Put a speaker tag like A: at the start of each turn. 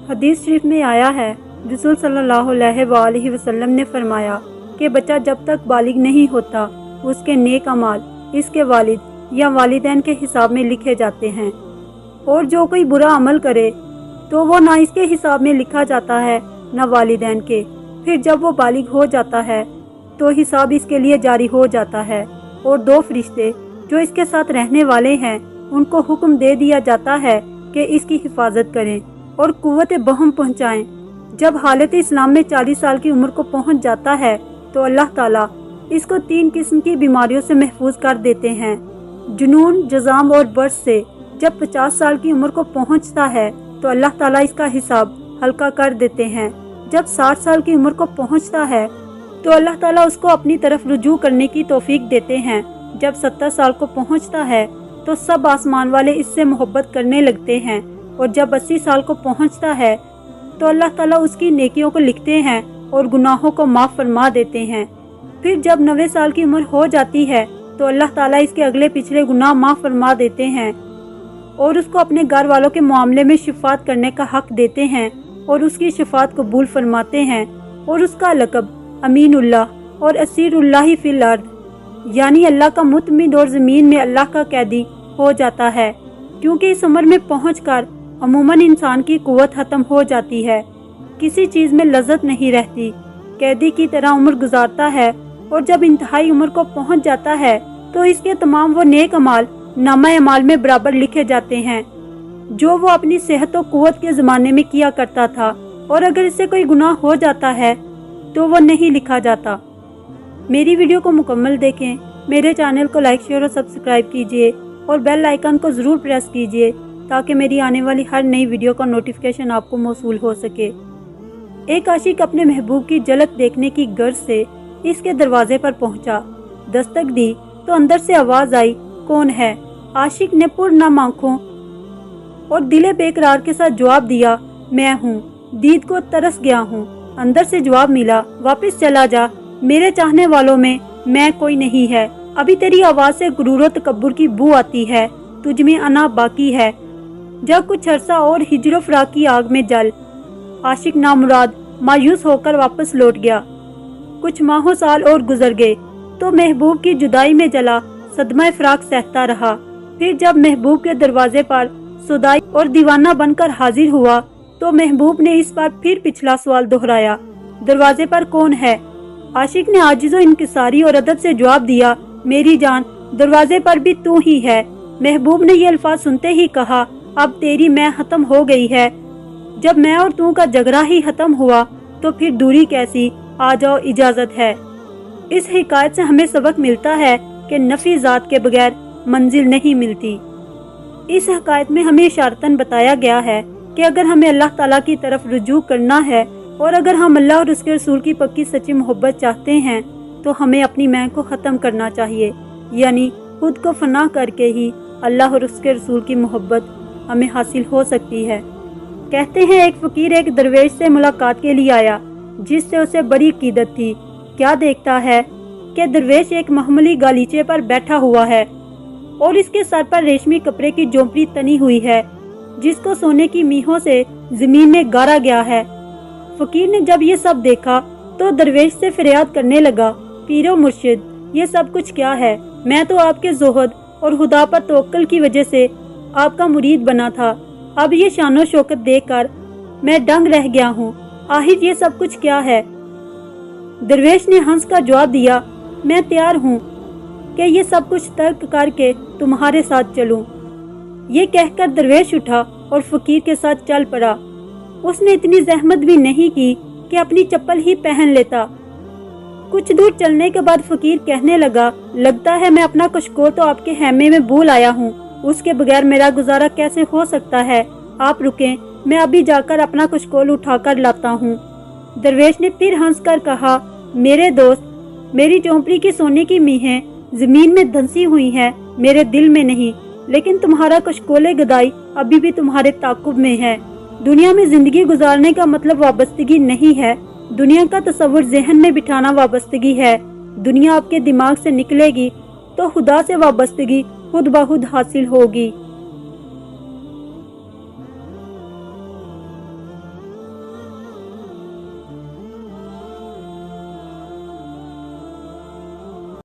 A: حدیث شریف میں آیا ہے، رسول صلی اللہ علیہ وسلم نے فرمایا کہ بچہ جب تک بالغ نہیں ہوتا اس کے نیک اعمال اس کے والد یا والدین کے حساب میں لکھے جاتے ہیں، اور جو کوئی برا عمل کرے تو وہ نہ اس کے حساب میں لکھا جاتا ہے نہ والدین کے۔ پھر جب وہ بالغ ہو جاتا ہے تو حساب اس کے لیے جاری ہو جاتا ہے، اور 2 فرشتے جو اس کے ساتھ رہنے والے ہیں ان کو حکم دے دیا جاتا ہے کہ اس کی حفاظت کریں اور قوت بہم پہنچائیں۔ جب حالت اسلام میں 40 سال کی عمر کو پہنچ جاتا ہے تو اللہ تعالیٰ اس کو 3 قسم کی بیماریوں سے محفوظ کر دیتے ہیں، جنون، جزام اور برس سے۔ جب 50 سال کی عمر کو پہنچتا ہے تو اللہ تعالیٰ اس کا حساب ہلکا کر دیتے ہیں۔ جب 60 سال کی عمر کو پہنچتا ہے تو اللہ تعالیٰ اس کو اپنی طرف رجوع کرنے کی توفیق دیتے ہیں۔ جب 70 سال کو پہنچتا ہے تو سب آسمان والے اس سے محبت کرنے لگتے ہیں، اور جب 80 سال کو پہنچتا ہے تو اللہ تعالیٰ اس کی نیکیوں کو لکھتے ہیں اور گناہوں کو معاف فرما دیتے ہیں۔ پھر جب 90 سال کی عمر ہو جاتی ہے تو اللہ تعالیٰ اس کے اگلے پچھلے گناہ معاف فرما دیتے ہیں اور اس کو اپنے گھر والوں کے معاملے میں شفاعت کرنے کا حق دیتے ہیں اور اس کی شفاعت قبول فرماتے ہیں، اور اس کا لقب امین اللہ اور اسیر اللہ فی الارض یعنی اللہ کا مطمئن اور زمین میں اللہ کا قیدی ہو جاتا ہے، کیونکہ اس عمر میں پہنچ کر عموماً انسان کی قوت ختم ہو جاتی ہے، کسی چیز میں لذت نہیں رہتی، قیدی کی طرح عمر گزارتا ہے، اور جب انتہائی عمر کو پہنچ جاتا ہے تو اس کے تمام وہ نیک اعمال نامہ اعمال میں برابر لکھے جاتے ہیں جو وہ اپنی صحت و قوت کے زمانے میں کیا کرتا تھا، اور اگر اس سے کوئی گناہ ہو جاتا ہے تو وہ نہیں لکھا جاتا۔ میری ویڈیو کو مکمل دیکھیں، میرے چینل کو لائک، شیئر اور سبسکرائب کیجیے، اور بیل آئیکن کو ضرور پریس کیجیے تاکہ میری آنے والی ہر نئی ویڈیو کا نوٹیفیکیشن آپ کو موصول ہو سکے۔ ایک عاشق اپنے محبوب کی جھلک دیکھنے کی غرض سے اس کے دروازے پر پہنچا، دستک دی تو اندر سے آواز آئی، کون ہے؟ عاشق نے پر نم آنکھوں اور دل بے قرار کے ساتھ جواب دیا، میں ہوں، دید کو ترس گیا ہوں۔ اندر سے جواب ملا، واپس چلا جا، میرے چاہنے والوں میں کوئی نہیں ہے، ابھی تیری آواز سے غرور و تکبر کی بو آتی ہے، تجھ میں انا باقی ہے، جب کچھ عرصہ اور ہجر و فراق کی آگ میں جل۔ عاشق نامراد مایوس ہو کر واپس لوٹ گیا۔ کچھ ماہوں سال اور گزر گئے تو محبوب کی جدائی میں جلا صدمہ فراق سہتا رہا۔ پھر جب محبوب کے دروازے پر سودائی اور دیوانہ بن کر حاضر ہوا تو محبوب نے اس بار پھر پچھلا سوال دہرایا، دروازے پر کون ہے؟ عاشق نے عاجز و انکساری اور ادب سے جواب دیا، میری جان، دروازے پر بھی تو ہی ہے۔ محبوب نے یہ الفاظ سنتے ہی کہا، اب تیری میں ختم ہو گئی ہے، جب میں اور تو کا جھگڑا ہی ختم ہوا تو پھر دوری کیسی، آ جاؤ، اجازت ہے۔ اس حکایت سے ہمیں سبق ملتا ہے کہ نفی ذات کے بغیر منزل نہیں ملتی۔ اس حکایت میں ہمیں اشارتاً بتایا گیا ہے کہ اگر ہمیں اللہ تعالیٰ کی طرف رجوع کرنا ہے اور اگر ہم اللہ اور اس کے رسول کی پکی سچی محبت چاہتے ہیں تو ہمیں اپنی میں کو ختم کرنا چاہیے، یعنی خود کو فنا کر کے ہی اللہ اور اس کے رسول کی محبت ہمیں حاصل ہو سکتی ہے۔ کہتے ہیں ایک فقیر ایک درویش سے ملاقات کے لیے آیا جس سے اسے بڑی عقیدت تھی۔ کیا دیکھتا ہے کہ درویش ایک محملی گالیچے پر بیٹھا ہوا ہے اور اس کے سر پر ریشمی کپڑے کی جھونپڑی تنی ہوئی ہے جس کو سونے کی میخوں سے زمین میں گاڑا گیا ہے۔ فقیر نے جب یہ سب دیکھا تو درویش سے فریاد کرنے لگا، پیر و مرشد، یہ سب کچھ کیا ہے؟ میں تو آپ کے زہد اور خدا پر توکل کی وجہ سے آپ کا مرید بنا تھا، اب یہ شان و شوکت دیکھ کر میں دنگ رہ گیا ہوں، آخر یہ سب کچھ کیا ہے؟ درویش نے ہنس کر جواب دیا، میں تیار ہوں کہ یہ سب کچھ ترک کر کے تمہارے ساتھ چلوں۔ یہ کہہ کر درویش اٹھا اور فقیر کے ساتھ چل پڑا۔ اس نے اتنی زحمت بھی نہیں کی کہ اپنی چپل ہی پہن لیتا۔ کچھ دور چلنے کے بعد فقیر کہنے لگا، لگتا ہے میں اپنا کشکول تو آپ کے خیمے میں بھول آیا ہوں، اس کے بغیر میرا گزارا کیسے ہو سکتا ہے؟ آپ رکیں، میں ابھی جا کر اپنا کشکول اٹھا کر لاتا ہوں۔ درویش نے پھر ہنس کر کہا، میرے دوست، میری جھونپڑی کی سونے کی میخیں زمین میں دھنسی ہوئی ہیں، میرے دل میں نہیں، لیکن تمہارا کشکول گدائی ابھی بھی تمہارے تعاقب میں ہے۔ دنیا میں زندگی گزارنے کا مطلب وابستگی نہیں ہے، دنیا کا تصور ذہن میں بٹھانا وابستگی ہے۔ دنیا آپ کے دماغ سے نکلے گی تو خدا سے وابستگی خود بخود حاصل ہوگی۔